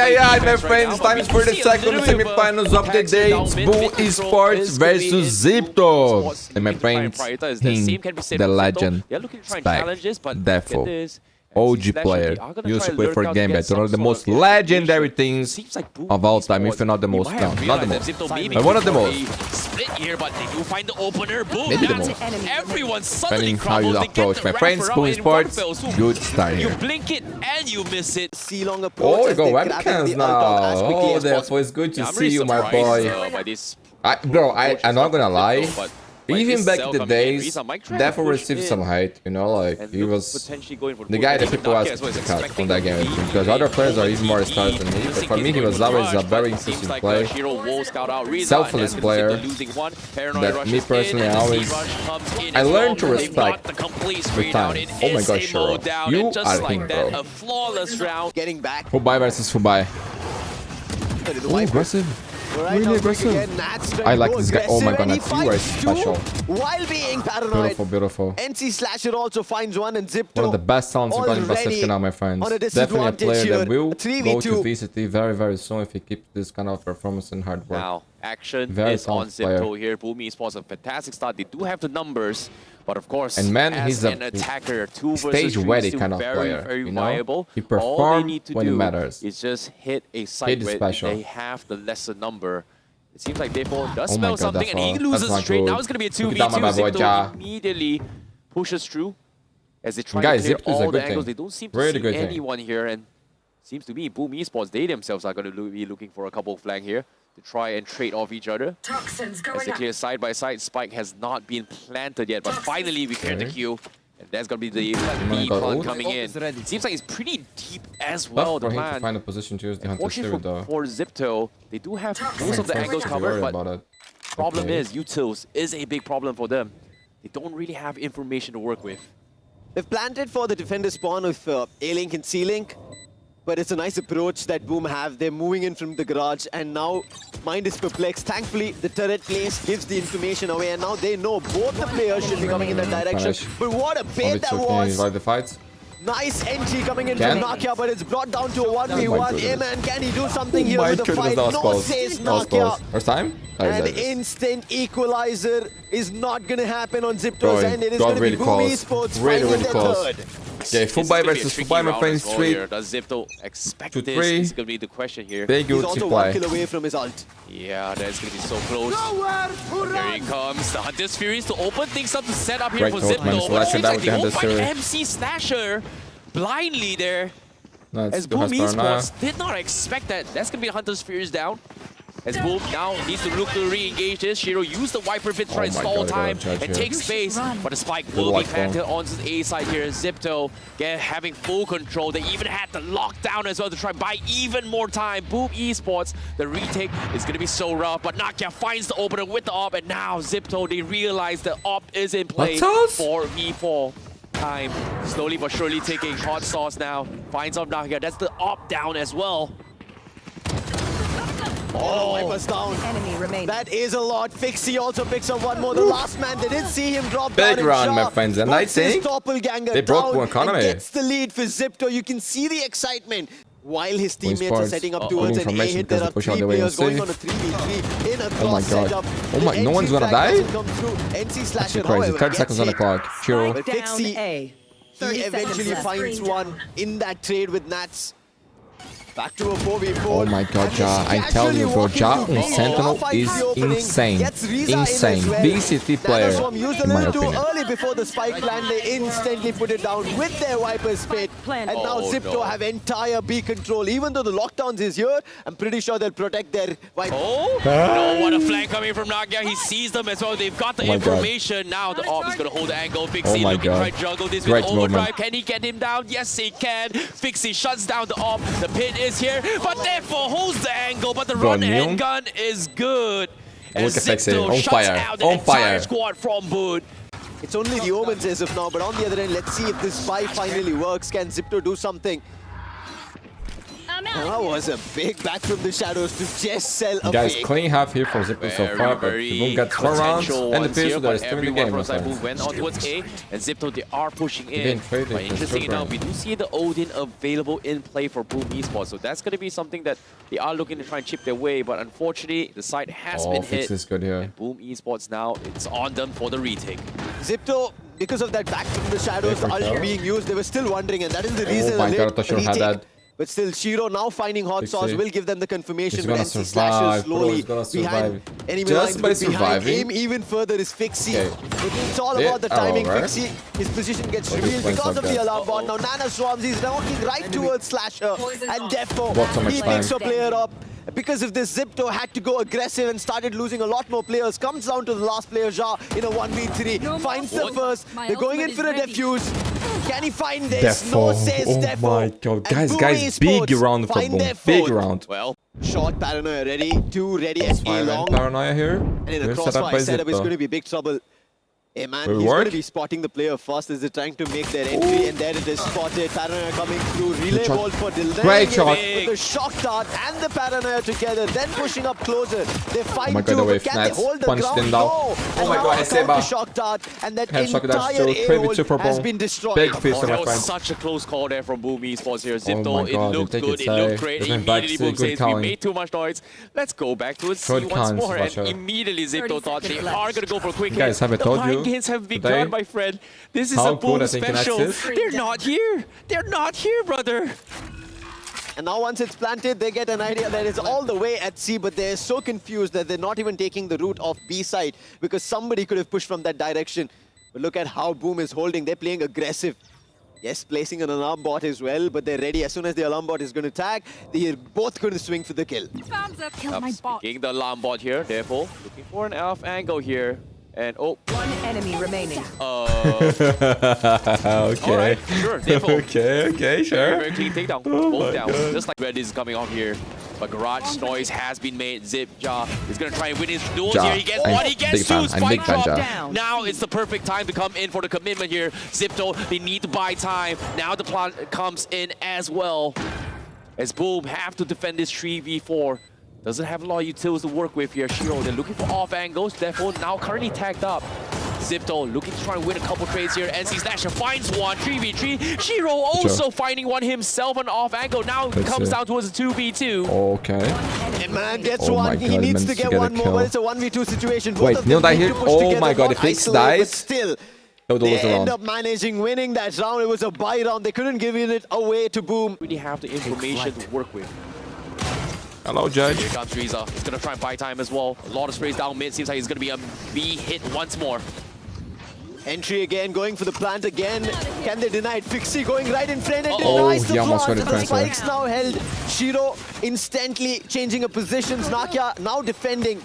Aye, my friends, time for the second semi-finals of the day. It's Boom Esports versus Xipto. And my friends, the legend, Spec, D3FFO, OG player, used to play for Gambit, one of the most legendary things of all time, if not the most, no, not the most, but one of the most. Split here, but they do find the opener. Boom! Maybe the most. Everyone's suddenly Depending how you approach, my friends, Boom Esports, good start You here. blink it and you miss it. Oh, we go webcams now. Oh, D3FFO, it's good to see you, my boy. Bro, I'm not gonna lie. Even back in the days, D3FFO received some hate, you know, like, he was the guy that people asked to cut from that game, because other players are even more stars than me, but for me, he was always a very interesting player, selfless player, that me personally, I learned to respect with time. Oh my gosh, Shiro, you are him, bro. Fubai versus Fubai. Oh, aggressive. Really aggressive. I like this guy. Oh my god, Nats, you are special. While being paranoid, Beautiful, beautiful. NC Slasher also finds one, and Xipto, one of the best talents we've got in Pacific now, my friends. Definitely a player that will go to VCT very, very soon if he keeps this kind of performance and hard work. Now, action very is on Xipto here. Boom Esports, a fantastic start. They do have the numbers, but of course, and man, as he's an attacker, stage-ready kind of player. You know, he performs when it matters. Is just hit a site where they have the lesser number. It seems like D3FFO does smell something, and he loses straight. Now it's going to be a 2v2. Xipto immediately pushes through as they try to clear all the angles. They don't seem to see anyone here, and seems to be Boom Esports, they themselves are going to be looking for a couple of flank here to try and trade off each other. As they clear side by side, Spike has not been planted yet, but finally we cleared the queue. And that's gonna be the B plant coming in. It seems like it's pretty deep as well. The plan. To find a position to use the Hunter Spirit, though. For Xipto, they do have most of the angles covered, but problem is utils is a big problem for them. They don't really have information to work with. They've planted for the defender spawn with A-Link and C-Link, but it's a nice approach that Boom have. They're moving in from the garage, and now Mind is perplexed. Thankfully, the turret place gives the information away, and now they know both the players should be coming in that direction. But what a bait that was! The fights. Nice entry coming in from Nakia, but it's brought down to a 1v1. A-Man, can he do something here with the fight? No, says Nakia. First time? An instant equalizer is not going to happen on Xipto's end. It is going to be Boom Esports finding their third. Okay, Fubai versus Fubai, my friends. 3 Does Xipto expect to this? 3. It's going to be the question here. Very good. He's also 1 kill away from his ult. Yeah, that's going to be so close. Here he comes. The Hunter's Furies to open things up to set up here for Xipto. But it seems like they won't find MC Slasher blindly there. As Boom Esports did not expect that. That's going to be Hunter's Furies down. As Boom now needs to look to re-engage this. Shiro used the Wiper Pit to try and stall time and take space. But the spike will be planted onto the A side here. Xipto having full control. They even had the lockdown as well to try and buy even more time. Boom Esports, the retake is going to be so rough. But Nakia finds the opener with the AWP. And now Xipto, they realize the AWP is in play for V4. Time slowly but surely taking hot sauce now. Finds out Nakia. That's the AWP down as well. Oh, Viper's down. Enemy remaining. That is a lot. Fixie also picks up one more. The last man, they did see him drop down. Big round, my friends. And I think they broke one economy. Gets the lead for Xipto. You can see the excitement. While his teammates are setting up towards an A hit, there are 3 players going on a 3v3 in a cross setup. Oh my, no one's gonna die? NC Slasher, crazy. 30 seconds on the clock. Chiro. But Fixie, he eventually finds one in that trade with Nats. Back to a 4v4. Oh my god, Ja. I'm telling you, bro. Ja on Sentinel is insane. Insane. VCT player, in my opinion. Early before the spike land, they instantly put it down with their Viper Spit. And now Xipto have entire B control. Even though the lockdowns is here, I'm pretty sure they'll protect their Viper. Oh, no, what a flank coming from Nakia. He sees them as well. They've got the information. Now the AWP is going to hold the angle. Fixie looking to try to juggle this with overdrive. Can he get him down? Yes, he can. Fixie shuts down the AWP. The pit is here, but D3FFO holds the angle, but the run and gun is good. And Xipto shuts out the entire squad from Boot. It's only the Omens as of now, but on the other end, let's see if this buy finally works. Can Xipto do something? That was a big back from the shadows to just sell a Guys, fake. clean half here for Xipto so far, but Boom got 4 rounds, and the Pierce that is still in the game. Move went on towards A, and Xipto, they are pushing in. But interesting enough, we do see the Odin available in play for Boom Esports, so that's going to be something that they are looking to try and chip their way, but unfortunately, the site has been hit. Is good here. And Boom Esports now, it's on them for the retake. Xipto, because of that back from the shadows, the ulti being used, they were still wondering, and that is the reason. Oh my god, I thought you had that. But still, Shiro now finding hot sauce will give them the confirmation. He's gonna survive, slowly behind enemy lines, but behind him even further is Fixie. It's all about the timing. Fixie, his position gets revealed because of the alarm bot. Now Nana swarms, he's walking right towards Slasher, and D3FFO, he picks a player up. Because of this, Xipto had to go aggressive and started losing a lot more players. Comes down to the last player, Ja, in a 1v3. Finds the first. They're going in for a defuse. Can he find this? D3FFO. No, says D3FFO. Oh my god. Guys, big round for Boom. Big round. Well, short Paranoia ready. 2 ready at A long. Paranoia here. And in a crossfire setup is going to be big trouble. Hey man, he's going to be spotting the player first as they're trying to make their entry, and there it is spotted. Paranoia coming through, relay ball for Dylan. Great shot. With the shock dart and the Paranoia together, then pushing up closer. They fight but can they hold the ground? No. Oh my god, the shock dart, and that entire A-hole has been destroyed. Big piece of that was such a close call there from Boom Esports here. Xipto, it looked good, it looked great. Immediately Boom says, we made too much noise. Let's go back to it, see once more. And immediately Xipto thought they are going to go for a quick hit. Guys, have I told you? The games have begun, my friend. This is a Boom special. They're not here. They're not here, brother. And now once it's planted, they get an idea that it's all the way at C, but they're so confused that they're not even taking the route of B side because somebody could have pushed from that direction. But look at how Boom is holding. They're playing aggressive. Yes, placing an alarm bot as well, but they're ready. As soon as the alarm bot is going to tag, they're both going to swing for the kill. Speaking the alarm bot here, therefore, looking for an off angle here. And one enemy remaining. Okay. Alright, sure. Okay, sure. Very clean takedown. Both down. Just like Red is coming off here. But garage noise has been made. Zip, Ja is going to try and win his duels here. He gets one, he gets two. Spike drop down. Now it's the perfect time to come in for the commitment here. Xipto, they need to buy time. Now the plan comes in as well. As Boom have to defend this 3v4. Doesn't have a lot of utils to work with here. Shiro, they're looking for off angles. Therefore, now currently tagged up. Xipto looking to try and win a couple trades here. NC Slasher finds one, 3v3. Shiro also finding one himself on off angle. Now it comes down towards a 2v2. Okay. And man gets one. He needs to get one more, but it's a 1v2 situation. Wait, Neil died here? Oh my god, if Fix dies. Still, they end up managing winning that round. It was a buy round. They couldn't give it away to Boom. Really have the information to work with. Hello, Judge. Here comes Riza. He's going to try and buy time as well. A lot of sprays down mid. Seems like he's going to be a B hit once more. Entry again, going for the plant again. Can they deny it? Fixie going right in front and denies the flaws. The spikes now held. Shiro instantly changing her positions. Nakia now defending.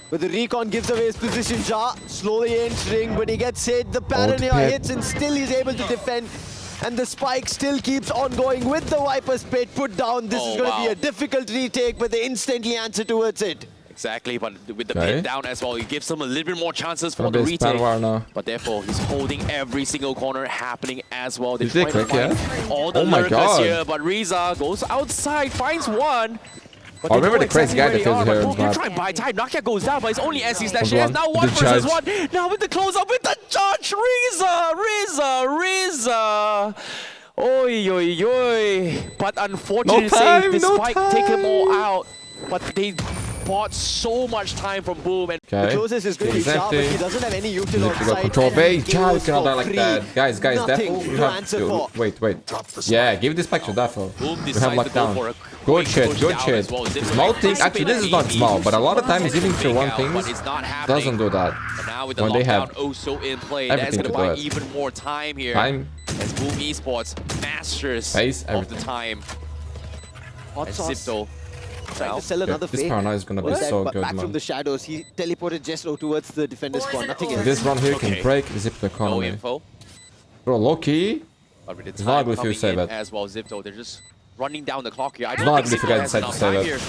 But the recon gives away his position. Ja slowly entering, but he gets hit. The Paranoia hits and still he's able to defend. And the spike still keeps on going with the Viper's Pit put down. This is going to be a difficult retake, but they instantly answer towards it. Exactly, but with the pit down as well, it gives them a little bit more chances for the retake. But therefore, he's holding every single corner happening as well. They're trying to find all the lurkers here, but Riza goes outside, finds one. I remember the crazy guy that feels here. You're trying to buy time. Nakia goes down, but it's only NC Slash. He has now 1 versus 1. Now with the close-up with the judge. Riza. Oi, oi, oi. But unfortunately, the spike take them all out. But they bought so much time from Boom. And the closest is going to be sharp, but he doesn't have any util on site. Control base. Child cannot die like that. Guys, D3FFO. Wait. Yeah, give this back to D3FFO. We have lockdown. Good shit. Small thing. Actually, this is not small, but a lot of time is even to one thing. Doesn't do that. When they have everything to do it. Even more time here. As Boom Esports masters of the time. As Xipto. Trying to sell another this Paranoia is gonna be so good, back man. from the shadows, he teleported Jeslo towards the defender spawn. Nothing else. This run here can break Xipto economy. No info. Bro, low-key, it's not ugly if you say that. As well, Xipto, they're just running down the clock here. I don't think Xipto has enough time here.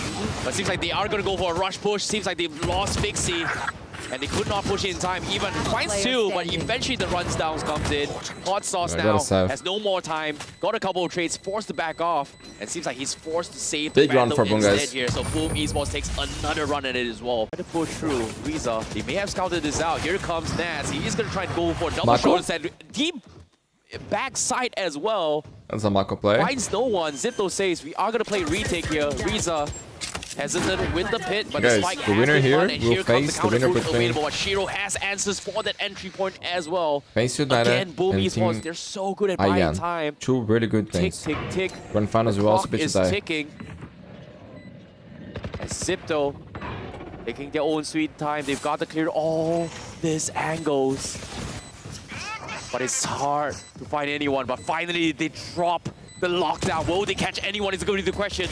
But it seems like they are going to go for a rush push. Seems like they've lost Fixie. and they could not push it in time. Even finds two, but eventually the runs down comes in. Hot Sauce now has no more time. Got a couple of trades, forced to back off, and seems like he's forced to save the big run for Boom, guys. here. So Boom Esports takes another run at it as well. Try to push through. Riza, they may have scouted this out. Here comes Nats. He is going to try and go for a double shot and deep backside as well. That's a Mako play. Finds no one. Xipto says we are going to play retake here. Riza hesitant with the pit, but guys, the spike the winner here and will here comes face the the winner counter between available. But Shiro has answers for that entry point as well. Face United Again, Boom and Esports, Team they're so good at buying time. Two really good Tick, things. tick, tick. Grand finals will also be is today. ticking. And Xipto taking their own sweet time. They've got to clear all these angles. But it's hard to find anyone. But finally, they drop the lockdown. Will they catch anyone is going to be the question.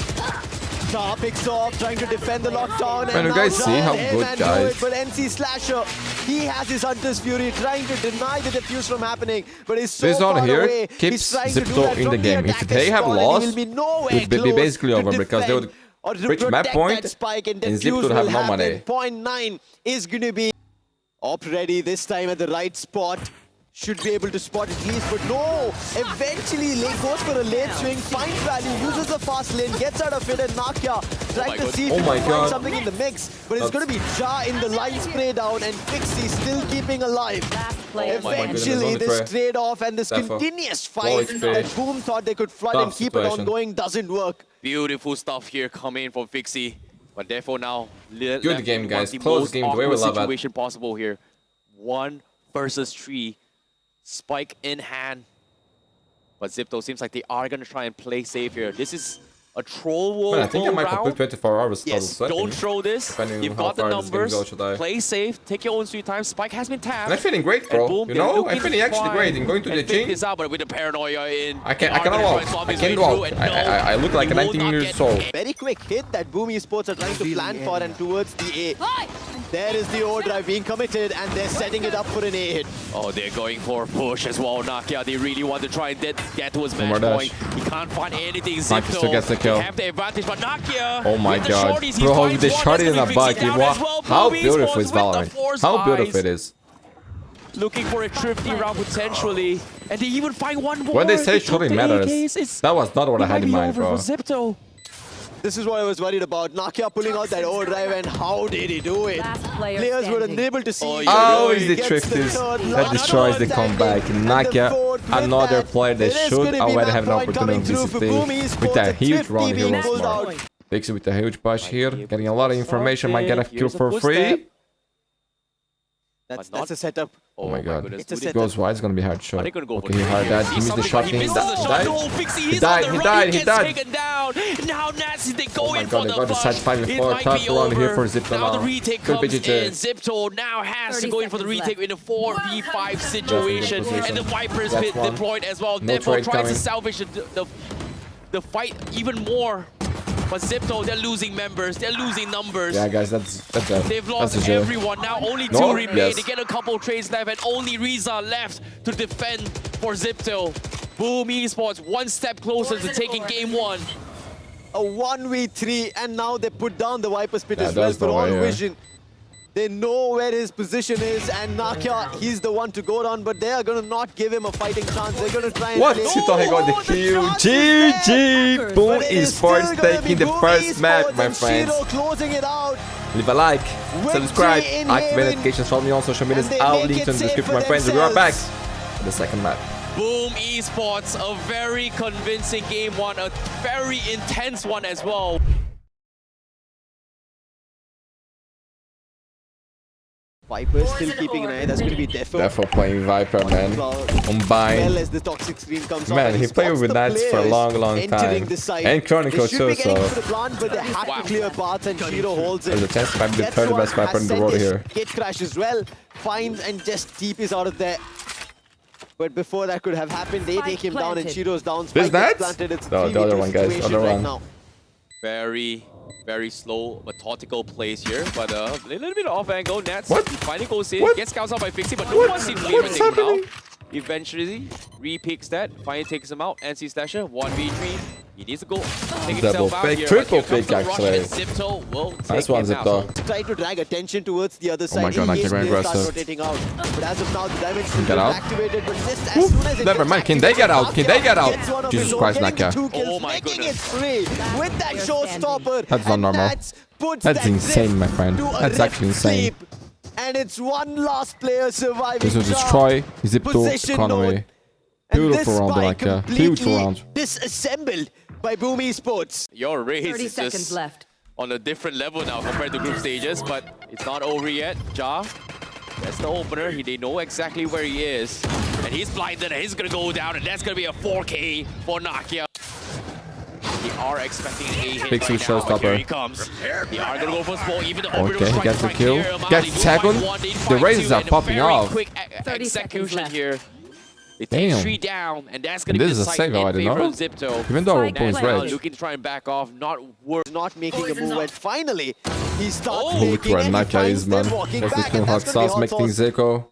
Star picks off, trying to defend the lockdown. Man, you guys see how good, guys. But NC Slasher, he has his Hunter's Fury, trying to deny the defuse from happening. But he's so far away. Keeps Xipto in the game. If they have lost, it would be basically over because they would reach map point and Xipto would have no money. Point 9 is going to be up ready this time at the right spot. Should be able to spot at least, but no! Eventually, Lane goes for a late swing, finds value, uses the fast lane, gets out of it, and Nakia trying to see if he can find something in the mix. But it's going to be Ja in the line spray down, and Pixie still keeping alive. Eventually, this trade-off and this continuous fight that Boom thought they could flood and keep it on going doesn't work. Beautiful stuff here coming from Fixie. But therefore now, good game, guys. Close game, the way we love it. Situation possible here. 1 versus 3. Spike in hand. But Xipto seems like they are going to try and play safe here. This is a troll wall. I think I might complete 24 hours. Yes, don't throw this. You've got the numbers. Play safe. Take your own sweet time. Spike has been tapped. And I'm feeling great, bro. Boom, you know, I'm feeling actually great. I'm going to the gym. This out, but with the paranoia in, I can't walk. I can't walk. I look like a 19 years old. Very quick hit that Boom Esports are trying to plan for and towards the A. There is the overdrive being committed, and they're setting it up for an A hit. Oh, they're going for a push as well. Nakia, they really want to try and get to his match point. He can't find anything. Xipto still gets the kill. They have the advantage, but Nakia. Oh my god. Bro, the shorty in the back. How beautiful is Valorant? How beautiful it is. Looking for a thrifty round potentially. And they even find one more. When they say shorty matters, that was not what I had in mind, bro. Xipto. This is what I was worried about. Nakia pulling out that overdrive, and how did he do it? Players were unable to see. Oh, is the trick this that destroys the comeback. Nakia, another player that should already have an opportunity to visit with a huge run here once more. Pixie with a huge push here, getting a lot of information, might get a kill for free. That's a setup. Oh my god. If it goes wide, it's gonna be hard shot. Okay, he hard that. He missed the shot. He died. He died. Now Nazi, they go in god, for they got the side 5 and 4. Tough run here for Xipto now. Now the retake comes in. Xipto now has to go in for the retake in a 4v5 situation. And the Viper's pit deployed as well. Therefore tries to salvage the fight even more. But Xipto, they're losing members, they're losing numbers. Yeah, guys, that's they've lost everyone. Now only 2 remain. Yes. They get a couple trades left, and only Riza left to defend for Xipto. Boom Esports, 1 step closer to taking game 1. A 1v3, and now they put down the Viper's pit as well for all vision. They know where his position is, and Nakia, he's the one to go down, but they are going to not give him a fighting chance. They're going to try and what? He thought he got the kill. GG! Boom Esports taking the first match, my friends. Closing it out. Leave a like, subscribe, activate notifications, follow me on social media. I'll link in the description, my friends. We are back for the second match. Boom Esports, a very convincing game 1, a very intense one as well. Viper still keeping an eye. That's going to be D3FFO. D3FFO playing Viper, man. Combined. As the toxic screen comes man, he played with Nats for a long time. And Chronicle too, so. But they have to clear paths, and Shiro holds it. There's a chance to be the 3rd best Viper in the world here. Gate crash as well. Finds and just TP is out of there. But before that could have happened, they take him down, and Shiro's down. This Nats? No, the other one, guys. The other one. Very slow, methodical plays here, but a little bit off angle. Nats finally goes in, gets scouts out by Fixie, but no one seems to leave and take him out. Eventually, re-picks that, finally takes him out. NC Slasher, 1v3. He needs to go take Double himself out pick, here. triple But here comes pick, the rush, actually. and Xipto will Nice take one, him out. Xipto. So Try to drag attention towards the other side. my God, EA's they're very players start aggressive. rotating out. But as of now, the dimension Get is out. activated. But just as soon as it Never gets mind. Can they get out? Can they get out? gets one of Jesus his own, Christ, getting the Naka. 2 kills, Oh my making goodness. it free with that showstopper. That's not And normal. puts That's that insane, zip my friend. to a That's actually rift insane. sweep. And it's one last player surviving. This will Job. destroy Xipto Position economy. node. And Beautiful this round, spy Naka. Huge completely round. disassembled by BME Esports. your race 30 is seconds just left. on a different level now compared to group stages, but it's not over yet. Ja, that's the opener. They know exactly where he is. And he's blinded, and he's gonna go down, and that's gonna be a 4K for Nakia. They are expecting an A hit Big right switch now. showstopper. Here he comes. They are gonna go for small, even the orbital Okay, he strike gets the right kill. here. Gets Amali, second. 2-5-1, they The find races two, are and a popping very off. quick 30 execution seconds left. here. They take Damn. 3 down, and that's gonna This be is a decisive save, I in didn't favor know. of Xipto. Even though our Spike opponent's planted. red. Looking to try and back off, not worth. Not making a Poison's move, up. and finally he starts Oh, making Look where and he Naka finds is, man. them walking That's back, the and hot that's gonna be sauce hot making sauce. Zeko.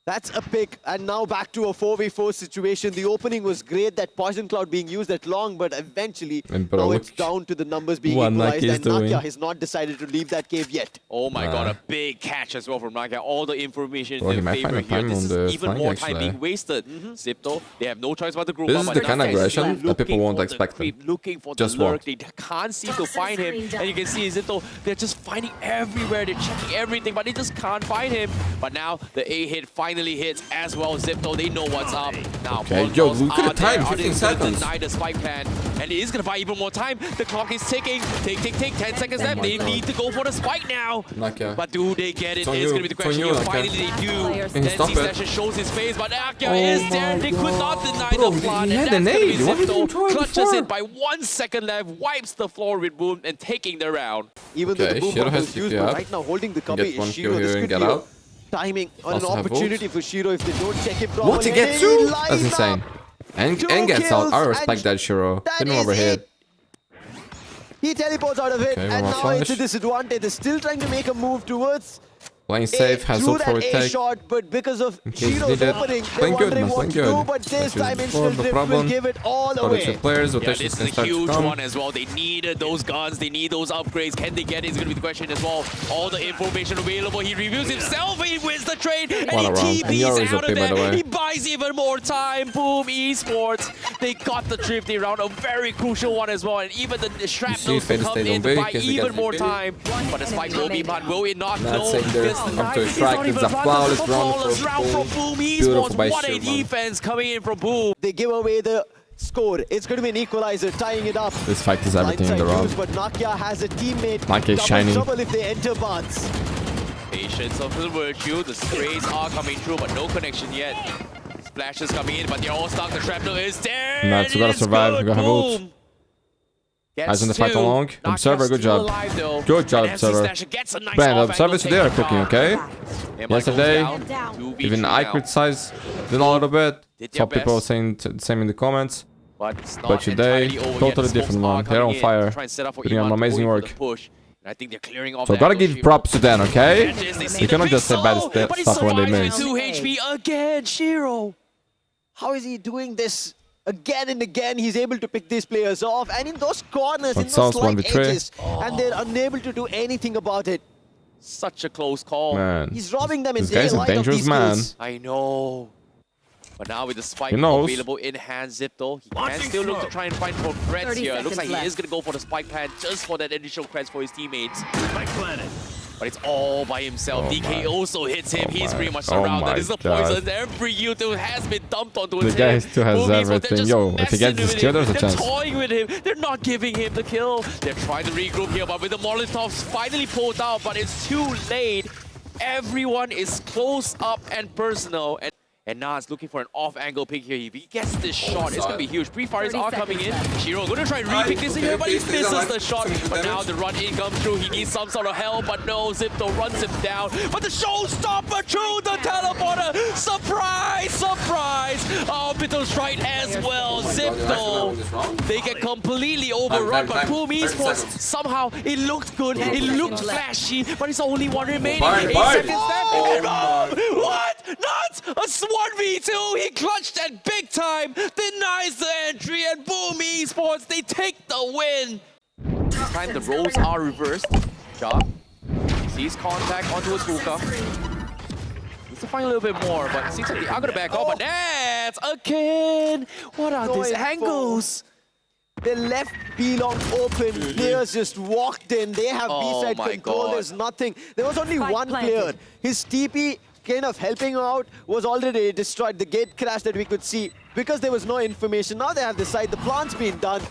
That's a pick, and now back to a 4v4 situation. The opening was great, that Poison Cloud being used that long, but eventually And bro, now look it's down to the numbers being what equalized, Naki is and Nakia doing. has not decided to leave that cave yet. Oh my god, a big catch as well from Nakia. All the information Bro, he in might favor find a here. time This on the is even flank, more time actually. being wasted. Xipto, they have no choice but to group This up. is but the kind of Nakia is aggression still that people looking won't for the expect them. creep, looking for Just the lurk. won't. They can't seem to find him. And you can see Xipto, they're just finding everywhere. They're checking everything, but they just can't find him. But now the A hit finally hits as well. Xipto, they know what's up. Now, Okay, Molotov yo, look at the are there. time, Are they 15 gonna seconds. deny the spike plan? And it is going to buy even more time. The clock is ticking. Tick, 10 seconds left. my They God. need to go for the spike now. Nakia. But do they get it? It's on It's you. going to be the It's on question you, here. Nakia. Finally, they do. Players. Then stop it. C-Slasher shows his face, but Nakia Oh is there. my They could not God. deny Bro, the plan. he And had that's an going to be aid. What did he Xipto. try Clutches before? it by 1 second left. Wipes the floor with Boom and taking the round. Even though Okay, the boom Shiro pump has was used, TP but up. right now holding the He cover gets is one Shiro. kill This here could and be get a out. timing on an Also have opportunity ult. for Shiro if they don't check it properly. What, to get And he two? lines That's insane. up. And Two gets out. I kills, respect and that, Shiro. that Didn't is overhead. it. He teleports out of it, Okay, and one now more it's a flash. disadvantage. They're still trying to make a move towards Playing safe, has through hope for that a A take. shot, but because of case Shiro's needed. opening, they're Playing good, wondering man, what playing to do, good. but this That's just dimensional the drift will problem. give it all Got away. two players, Yeah, rotations this is can a start to huge come. one as well. They needed those guns. They need those upgrades. Can they get it? Is going to be the question as well. All the information available. He reviews himself. He wins the trade. And What he a round. And TPs Yori's out OP, of by the there. way. He buys even more time. Boom, Esports. They got the drifty round. A very crucial one as well. And even the shrapnels Fade will come stayed in on to B, buy case they even get more VP. time. But the spike will be banned. Will it not? Not No. saying there. Gets Up to denied. a It's strike. not It's even a flawless round flawless for round Boom. from Boom Beautiful Esports. by What a Shiro, man. defense coming in from Boom. They give away the score. It's going to be an equalizer, tying it up. This fight is everything in the Blindside round. used, but Nakia has a teammate. Nakia is Double shining. trouble if they enter Barnes. Patience of the virtue. The sprays are coming through, but no connection yet. Splashes coming in, but they're all stuck. The shrapnel is there. Nah, and we gotta it's survive. good. We gotta have ult. Boom. Eyes on the fight Gets along. two. Observer, Nakia's good still job. alive, though. Good job, And MC Observer. Slasher gets a nice Man, off Observers angle today are take cooking, on okay? Emma Yesterday, goes down. 2v3 even I now. criticized them a little bit. Did Some their people best. saying the same in the comments. But it's not But today, entirely over yet. totally The different smokes are one. They're on coming in fire. to try and set up for Doing Iman an amazing going for work. the push. And I think they're clearing off So the gotta angle. give Shiro. props to them, okay? That is, they see You the cannot big just say bad solo, but he stuff when they survives miss. with 2 HP again, Shiro. How is he doing this again and again? He's able to pick these players off, and in those corners, in those Sounds slight 1v3. edges, and they're unable to do anything about it. Such a close call. Man, He's robbing them in this guy's a daylight of dangerous these man. kills. I know. But now with the spike He knows. available in hand, Xipto, he can still look to try and find for creds 30 here. Looks like seconds he is going to go for the spike plan just for that additional creds for his teammates. But it's all by himself. Oh DK my. also hits him. Oh He's my. pretty much Oh surrounded. my This is the God. poison. Every util has been dumped onto The his guy head. still has Movies, but they're everything. just Yo, if he messing gets this with kill, him. there's a They're chance. toying with him. They're not giving him the kill. They're trying to regroup here, but with the Molotovs finally pulled out, but it's too late. Everyone is close up and personal. And Nas looking for an off-angle pick here. If he gets this shot, it's going to be huge. Pre-fires 30 are coming in. seconds Shiro going to try and re-pick this here, but he misses the shot. But now the run-in comes through. He needs some sort of help, but no, Xipto runs him down. But the showstopper through the teleporter. Surprise, surprise. Orbital's right as well. Xipto, they get completely overrun, but Boom Esports, somehow, it looked good. It looked flashy, but it's only one remaining. 8 seconds left. What? Not a 1v2. He clutched that big time. Denies the entry, and boom, Esports, they take the win. This time the roles are reversed. Ja sees contact onto his hookah. Needs to find a little bit more, but it seems like they are gonna back off. But that's again. What are these angles? They left B-Long open. Players just walked in. They have B-side control. God. There's nothing. There was only one player. His TP kind of helping out was already destroyed. The gate crash that we could see because there was no information. Now they have the side. The plant's been done.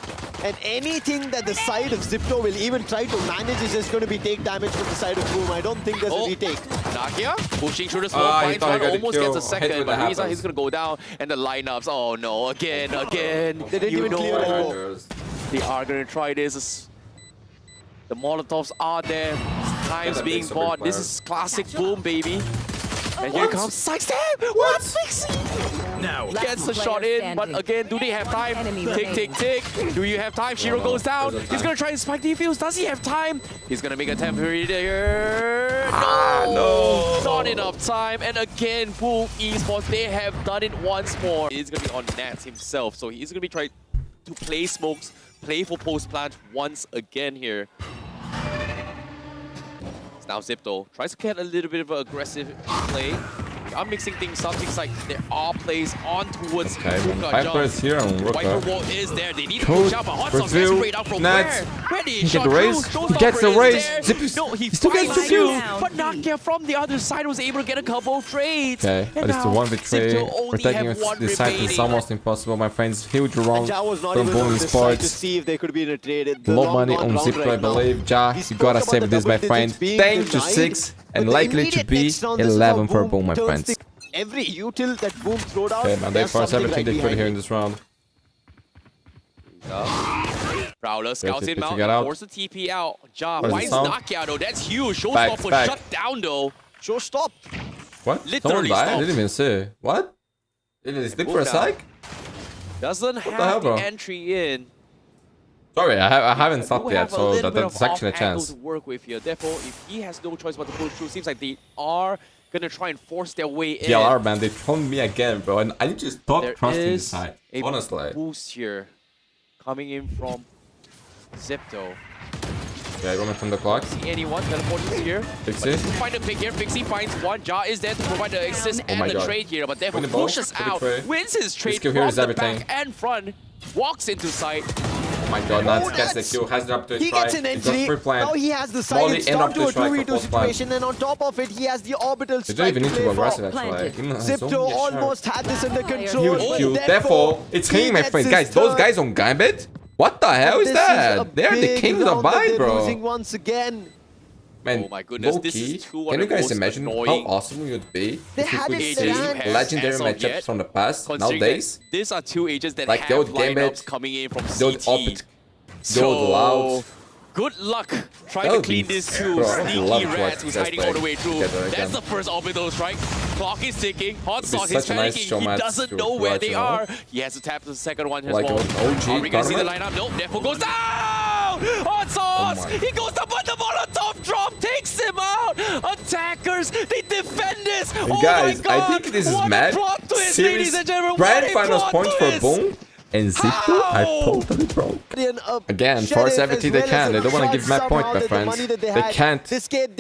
And anything that the side of Xipto will even try to manage is just going to be take damage from the side of Boom. I don't think there's a retake. Nakia pushing through the smoke, finds one, almost gets a second, but he's going to go down. And the lineups, oh no, again. They didn't even clear it. They are going to try this. The Molotovs are there. Time's being bought. This is classic Boom, baby. And here comes Sidestep! What? Fixie! Now gets the shot in, but again, do they have time? Tick. Do you have time? Shiro goes down. He's gonna try to spike defuse. Does he have time? He's gonna make a temporary there. No! Not enough time. And again, Boom Esports, they have done it once more. He's gonna be on Nats himself, so he's gonna be trying to play smokes, play for post plant once again here. Now Xipto tries to get a little bit of an aggressive play. I'm mixing things up. Seems like there are plays on towards Viper's here on Viper wall is there. They need to push out, but Hot Sauce gets straight out from where? Ready, he gets the raise. He gets the raise. No, he still gets the kill. But Nakia from the other side was able to get a couple of trades. Okay, but it's the one betray. Protecting this side is almost impossible, my friends. Huge round from Boom Esports. Low money on Xipto, I believe. Ja, you gotta save this, my friend. 10 to 6 and likely to be 11 for Boom, my friends. Every util that Boom throwed out. Okay, man, they force everything they could here in this round. Prowler scouts in mount, force the TP out. Ja finds Nakia though, that's huge. Showstop was shut down though. Showstop. What? Literally Someone died? I didn't even see. What? Did he sleep for a sec? Doesn't have the entry in. Sorry, I haven't stopped yet, so that's actually a chance. To work with here. Therefore, if he has no choice but to push through, seems like they are gonna try and force their way in. DLR, man, they trolled me again, bro, and I need to stop trusting this side. Honestly. Boost here coming in from Xipto. Yeah, going from the clock. See anyone teleporting here? Fixie. Find a pick here. Fixie finds one. Ja is there to provide the assist and the trade here, but therefore pushes out, wins his trade from the back and front, walks into sight. Oh my god, Nats gets the kill, has it up to his He gets an entry. Now he has the side. It's down to a 2v2 situation, and on top of it, he has the orbital strike. They don't even need to go aggressive, actually. Xipto almost had this under control. Huge kill. Therefore, it's hitting, my friend. Guys, those guys on Gambit? What the hell is that? They're the kings of buy, bro. Once again. Man, oh my goodness, this is can you guys imagine how awesome it would be if we could see legendary matchups from the past nowadays? These are two agents that like have lineups coming in from CT. So, good luck trying to clean this too. Sneaky Rats who's hiding all the way through. That's the first orbital strike. Clock is ticking. Hot Sauce is panicking. He doesn't know where they are. He has to tap the second one as well. Are we gonna see the lineup? Nope. Therefore goes down. Hot Sauce. He goes up on the Molotov drop. Takes him out. Attackers. They defend this. Oh guys, my God. I think this is mad. Serious grand finals points for Boom. And Xipto are totally broke. Again, force everything they can. They don't want to give map point, my friends. They can't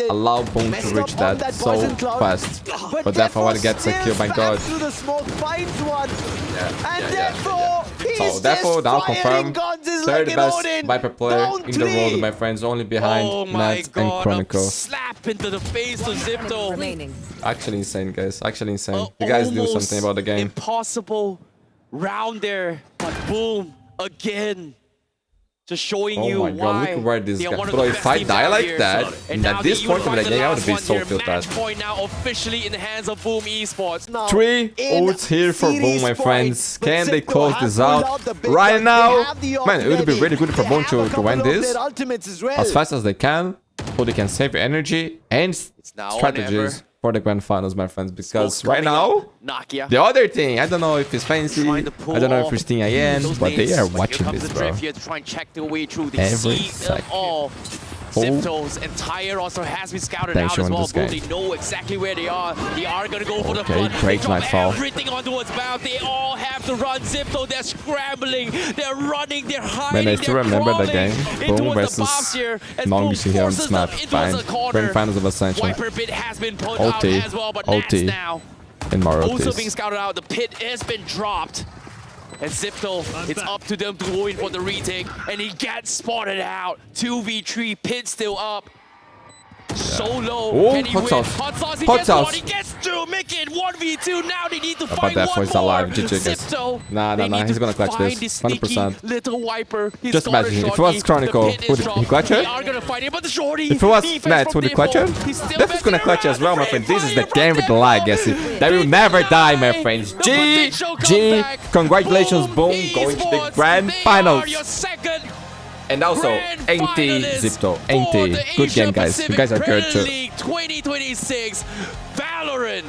allow Boom to reach that so fast. But therefore, when it gets a kill, my god. So therefore, now confirm. Third best Viper player in the world, my friends. Only behind Nats and Chronicle. Slap into the face to Xipto. Actually insane, guys. Actually insane. You guys do something about the game. Impossible round there, but Boom again, just showing you why. Oh my god, look at where this guy. Bro, if I die like that, and at this point of the game, I would be so tilted. Point now officially in the hands of Boom Esports. 3 ults here for Boom, my friends. Can they close this out right now? Man, it would be really good for Boom to win this as fast as they can, so they can save energy and strategies for the grand finals, my friends, because right now, the other thing, I don't know if it's fancy, I don't know if it's thing IN, but they are watching this, bro. Every second. Xipto's entire roster has been scouted out as well. They know exactly where they are. They are going to go for the front. They drop everything onto its mouth. They all have to run. Xipto, they're scrambling. They're running. They're hiding. Man, I still remember that game. Boom versus Mundi here on Snap. Fine. Grand finals of Ascension. OT. OT. And more OTs. Also being scouted out. The pit has been dropped. And Xipto, it's up to them to go in for the retake. And he gets spotted out. 2v3, pit still up. So low. Oh, can he hot win? sauce. Hot sauce. He Hot gets sauce. one. He gets two. Make it 1v2. Now they need to find that one voice more. alive. GG, guys. Xipto, Nah. He's gonna clutch this. 100%. Little wiper. He's Just imagine if it was Chronicle, would he clutch it? If it was Nets, would he clutch it? Def is gonna clutch as well, my friends. This is the game with the lag, guys. That will never die, my friends. GG. Congratulations, Boom. Going to the grand finals. And also, NT Xipto. NT. Good game, guys. You guys are good too. 2026 Valorant.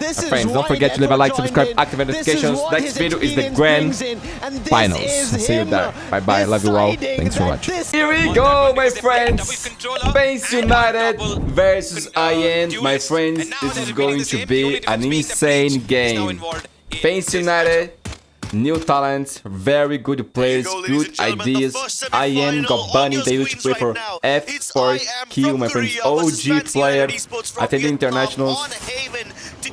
My friends, don't forget to leave a like, subscribe, activate notifications. Next video is the grand finals. See you there. Bye-bye. Love you all. Thanks for watching. Here we go, my friends. FaZe United versus IN. My friends, this is going to be an insane game. FaZe United. New talents, very good players, good ideas. IN got Bunny, they used to play for F4 Q, my friends, OG player, attending internationals.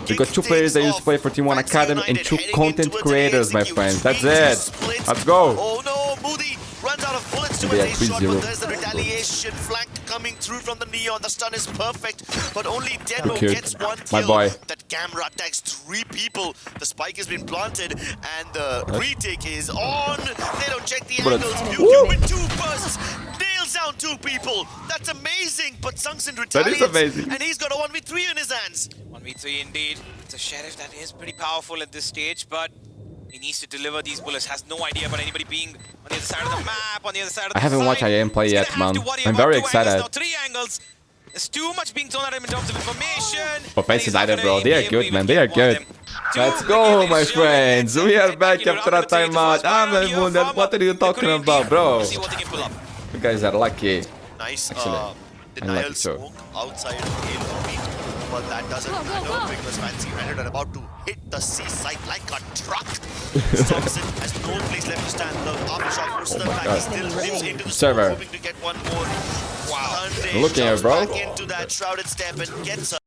We got 2 players that used to play for Team 1 Academy and 2 content creators, my friends. That's it. Let's go. Oh no, Mundi runs out of bullets to a shot, but there's the retaliation flank coming through from the Neon. The stun is perfect, but only Deadmo gets one kill. My boy. That camera attacks 3 people. The spike has been planted, and the retake is on. They don't check the angles. Beauty with 2 bursts. Nails down 2 people. That's amazing, but Sungsin retaliates. That is amazing. And he's got a 1v3 in his hands. 1v3 indeed. It's a Sheriff that is pretty powerful at this stage, but he needs to deliver these bullets. Has no idea about anybody being on the other side of the map, on the other side of the I haven't watched IN play yet, man. I'm very excited. Now 3 angles. There's too much being thrown at him in terms of information. FaZe United, bro. They are good, man. They are good. Let's go, my friends. We are back after a timeout. Mundi, what are you talking about, bro? You guys are lucky. Nice. Actually, Denial smoke outside A-Lobby. But that doesn't matter because Fancy Rendered are about to hit the C site like a truck. Thompson has no place left to stand. The aftershock pushes them back. He still lives into the server. hoping to get one more. Wow. Looking at bro. Back into that shrouded step and gets a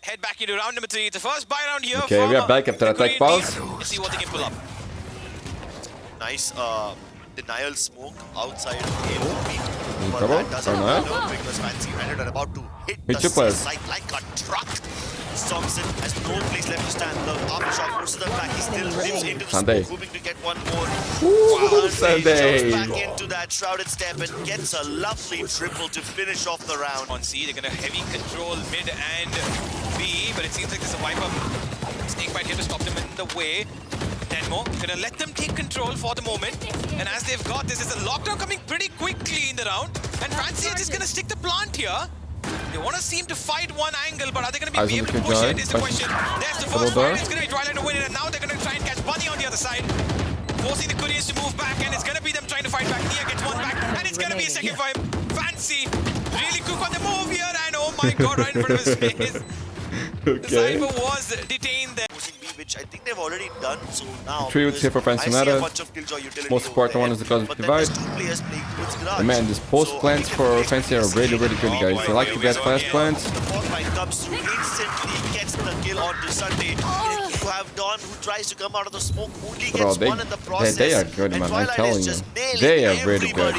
head back into round number 3. It's the first buy round here. Okay, we are back after attack pause. Let's see what they can pull up. nice denial smoke outside A-Lobby. But trouble? that doesn't Or not? matter because Fancy Rendered are about to hit Hit the your players. site like a truck. Thompson has no place left to stand. The aftershock pushes them back. He still lives into the Sunday. smoke, hoping to get one more. Ooh, Sunday. Jumps back into that shrouded step and gets a lovely triple to finish off the round. On C, they're gonna heavy control mid and B, but it seems like there's a wipe up. Snakebite here to stop them in the way. Denmo gonna let them take control for the moment, and as they've got this, there's a lockdown coming pretty quickly in the round, and Fancy are just gonna stick the plant here. They want to seem to fight one angle, but are they going to be able to push it is the question. There's the first fight, it's going to be Twilight to win it, and now they're going to try and catch Bunny on the other side, forcing the Koreans to move back, and it's going to be them trying to fight back. Nia gets one back, and it's going to be a second fight. Fancy, really quick on the move here, and oh my god, right in front of his face. The Cypher was detained there. Which I think they've already done so now. 3 would here for FaZe United. Most important one is the Cosmic Divide. And man, these post plants for Fancy are really good, guys. They like to get fast plants. The fortnight comes through, instantly gets the kill onto Sunday. You have Dawn who tries to come out of the smoke, only gets one in the process. They are good, man. I'm telling you. They are really good.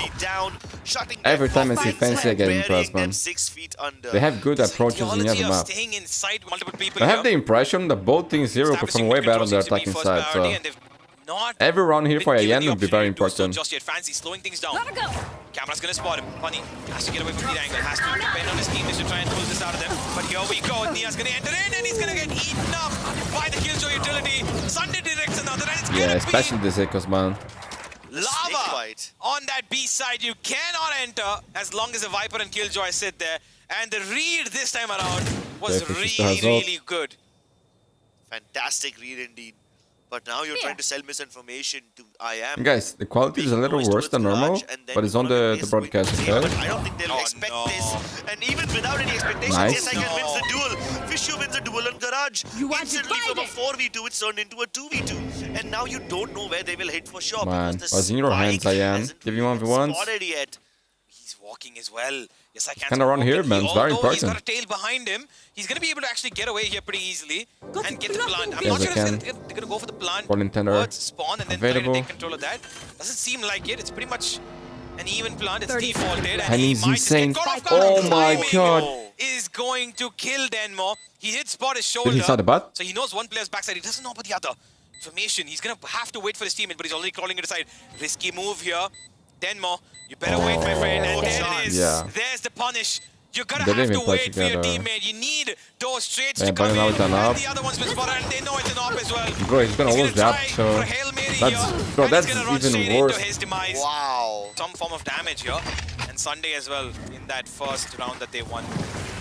Every time I see Fancy, I get impressed, man. They have good approaches in the other map. I have the impression that both teams here will perform way better on the attacking side, so every round here for IN will be very important. Just yet, Fancy slowing things down. Camera's gonna spot him. Bunny has to get away from the angle, has to depend on his teammates to try and pull this out of them. But here we go, Nia's gonna enter in and he's gonna get eaten up by the Killjoy utility. Sunday directs another, and it's gonna be especially this Echoes, man. lava on that B side. You cannot enter as long as the Viper and Killjoy sit there. And the read this time around was really good. Fantastic read indeed. But now you're trying to sell misinformation to IM. Guys, the quality is a little worse than normal, but it's on the broadcast, okay? But I don't think they'll expect this. And even without any expectations, Nice. SIK wins the duel. Fishu wins the duel on Garage. Instantly from a 4v2, it's turned into a 2v2. And now you don't know where they will hit for sure. Man, because the was in your hands, spike IM. hasn't Give you really 1v1s. spotted yet. He's walking as well. Yes, I can. Kinda run here, man. It's very Although he's important. got a tail behind him, he's going to be able to actually get away here pretty easily and get the plant. I'm Yes, not sure I if can. they're going to go for the plant Ball intender towards spawn and then try to available. take control of that. Doesn't seem like it. It's pretty much an even plant. It's defaulted. And And he he's might just insane. get caught off guard. Oh my Timing god. is going to kill Denmo. He did spot his shoulder. Did he saw the butt? So he knows one player's backside. He doesn't know about the other. Information. He's going to have to wait for his teammate, but he's already crawling it aside. Risky move here. Denmo, you better wait, my friend. And there it is. Yeah. There's the punish. You're gonna They have didn't to even play wait for your together. teammate. You need those trades Yeah, to come but now in. it's an And up. the other one's been spotted, and they know it's an up as well. Bro, he's gonna lose that, try so for Hail Mary that's here, bro, and that's he's gonna run even straight worse. into his demise. Wow. Some form of damage here, and Sunday as well in that first round that they won.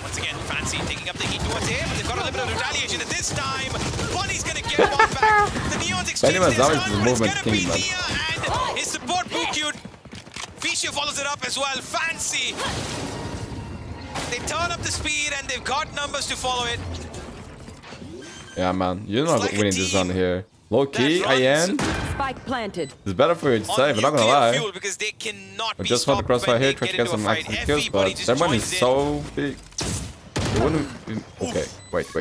Once again, Fancy taking up the heat towards him, but they've got a little bit of retaliation. And this time, Bunny's gonna get one back. The Neon's exchange Benny this was always time, the but it's movement gonna be king, man. Nia and his support Bukute. Fishu follows it up as well. Fancy. They turn up the speed and they've got numbers to follow it. Yeah, man. You're not like a winning this team run here. Low key, that runs IN. Spike planted. It's better for you to On save, I'm not gonna nuclear lie. fuel because they cannot I be just want the stopped crossfire when here, they try to get get into a some fight. excellent kills, Everybody but just that one is joins in. so big. It wouldn't... Okay, wait.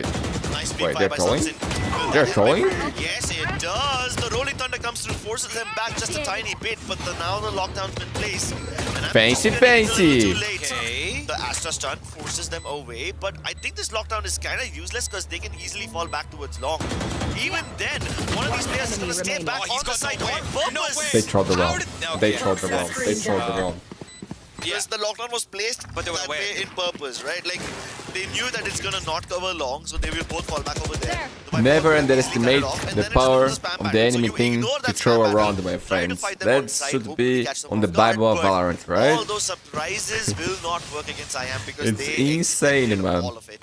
Nice Wait, P5 they're by trolling? Samson. They're trolling? Yes, it does. The Rolling Thunder comes through, forces them back just a tiny bit, but now the lockdown's been placed. And I'm Fancy, thinking it's a little fancy. too late. Okay. The Astra stun forces them away, but I think this lockdown is kind of useless because they can easily fall back towards long. Even then, one of these players is going to stay back Oh, he's on the got side no on way. No purpose. way. They trolled the How round. did- They okay. trolled the round. They trolled the round. Because the lockdown was placed But they were that aware. way in purpose, right? Like, they knew that it's gonna not cover long, so they will both fall back over there. The Never Viper will underestimate easily cut it off, and the then it's power another spam of the battle. So enemy you thing ignore to that throw spam around, battle, my try to friends. fight them on That site, should hopefully be catch them on off the guard, Bible of but Valorant, right? all those surprises will not work against IAM because It's they insane, expected man. all of it.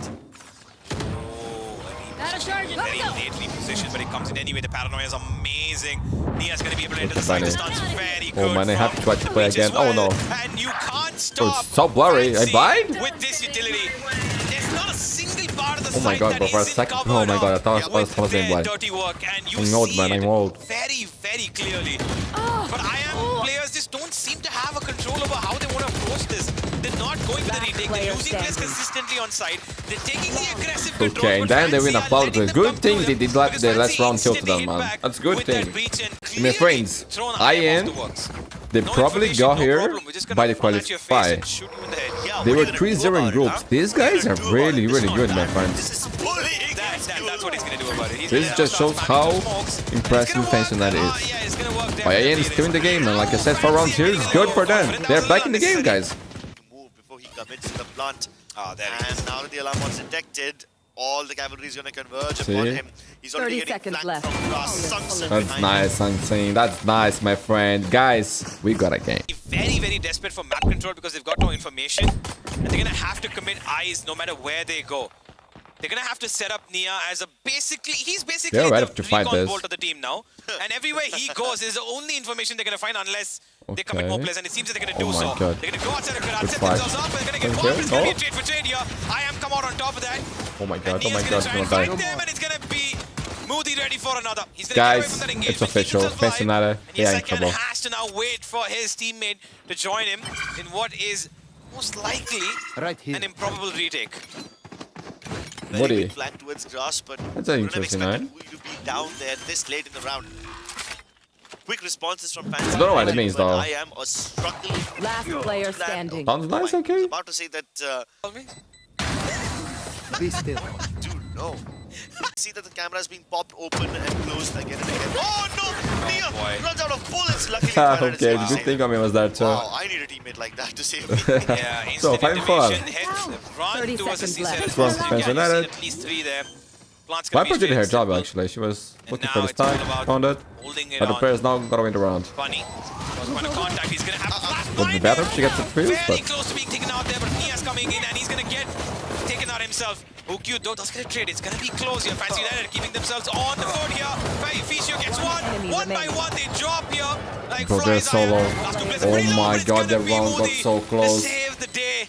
Very lately positioned, but it comes in anyway. The paranoia is amazing. Nia's going to be able to enter the Funny. side stance very good. Oh man, I have to try to play reach as again. Oh no. And you can't Oh, stop. it's so blurry. I Fancy bind? with this utility. There's not a single part of the Oh my site god, that bro, for a isn't second. covered Oh my god, I up thought I was with being their blind. dirty work, and you I'm old, see man, I'm it old. very, very clearly. But players just don't seem to have a control over how they want to approach this. They're not going for the retake. They're losing players consistently on site. They're taking the aggressive control. Okay, and then they win a Fancy are flawless. letting them Good come thing through they them did like because the last Fancy round tilt to instantly them, hit man. back That's good with that thing. breach and My clearly friends, thrown IN, off the works. they No probably information, got no here problem. We're just gonna by the run at your face qualify. and shoot you in the head. Yeah, They what were are you gonna 3-0 do in about it, groups. huh? These What are you guys gonna are do about really, it? This really is good, not my that. friends. This is bullying. That's what he's going to do about it. He's This gonna just start shows spamming how the smokes. It's impressive gonna Fancy work. that is. Yeah, it's gonna work IN definitely. is still in the game, and like I said, 4 rounds here is good for them. They're back in the game, guys. Move before he commits to the blunt. Oh, there he is. And now that the alarm was detected, all the cavalry is going to converge See? upon him. He's already 30 getting seconds flanked left. from across. Samson That's behind nice, him. Unseen. That's nice, my friend. Guys, we got a game. Very, very desperate for map control because they've got no information. And they're going to have to commit eyes no matter where they go. They're going to have to set up Nia as a he's basically They're ready the to fight recon this. bolt of the team now. And everywhere he goes is the only information they're going to find unless they commit more Okay. players. And it seems that they're going to do Oh my so. God. They're going to go outside of Garage, Good set fight. themselves up, and they're going to get Okay. bombed. It's going to be a Oh. trade for trade here. I am come out on top of that. Oh my And god, oh Nia's my going god, to try I'm and gonna fight die. them, and it's going to be Mundi ready for another. He's going to get away Guys, from that it's engagement. keep official. himself alive. Fancy Nada, And they are in Yes, trouble. has to now wait for his teammate to join him in what is most likely an improbable retake. Very Woody. big flank towards grass, but That's an wouldn't have interesting expected line. Woody to be down there this late in the round. Quick responses from Fancy. I don't know what it means, but though. I am a struggle. Last player standing. Sounds nice, I okay? was about to say that. Tell me. Dude, no. See that the camera is being popped open and closed again and again. Oh no! Nia boy. runs out of bullets. Luckily, Okay, the good thing I mean was that too. Wow, I need a teammate like that to save me. Yeah, So, instant 5-4. activation, heads, run 30 towards the seconds left. C-set. This one's Fancy Nada. At least 3 there. Plant's gonna Viper be did her straight job simple. actually. She was And looking now for the it's all stack, about found it. holding it But the on. players now gotta win the round. Bunny. First point of contact, he's gonna have Would be better if she gets the freeze, very but close to being taken out there, but Nia's coming in and he's gonna get taken out himself. Oh, cute though, does get a trade. It's gonna be close here. Fancy United keeping themselves on the foot here. Fisio gets one. One by one, they drop here. Like Bro, they're flies solo. iron. Oh my god, that round got so close. Save the day.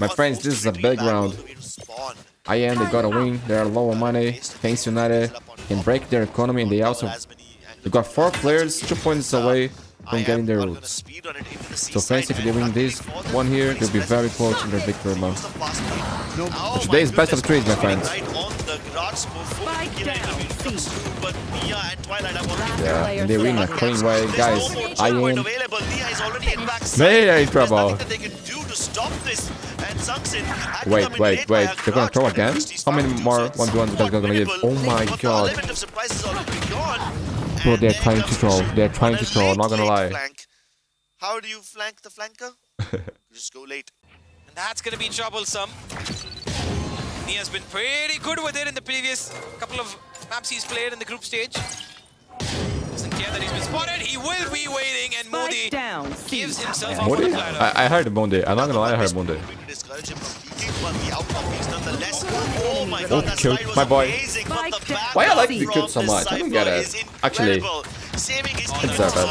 My friends, this is a big round. They got a win. They're low on money. Thanks United can break their economy, and they got 4 players 2 points away from getting their roots. So thanks if they win this one here, they'll be very close to their victory lane. Today is best of 3, my friends. Yeah, and they win a clean way, guys. They are in trouble. Wait, they're gonna throw again? How many more 1v1s they're gonna give? Oh my god. Bro, they're trying to throw. I'm not gonna lie. How do you flank the flanker? Just go late. And that's gonna be troublesome. He has been pretty good with it in the previous couple of maps he's played in the group stage. Doesn't care that he's been spotted. He will be waiting, and Mundi gives himself off Mundi? the ladder. I heard Mundi. I'm not gonna lie, I heard Mundi. Oh, cute, my boy. Why I like the cute so much? I don't get it. Actually, it's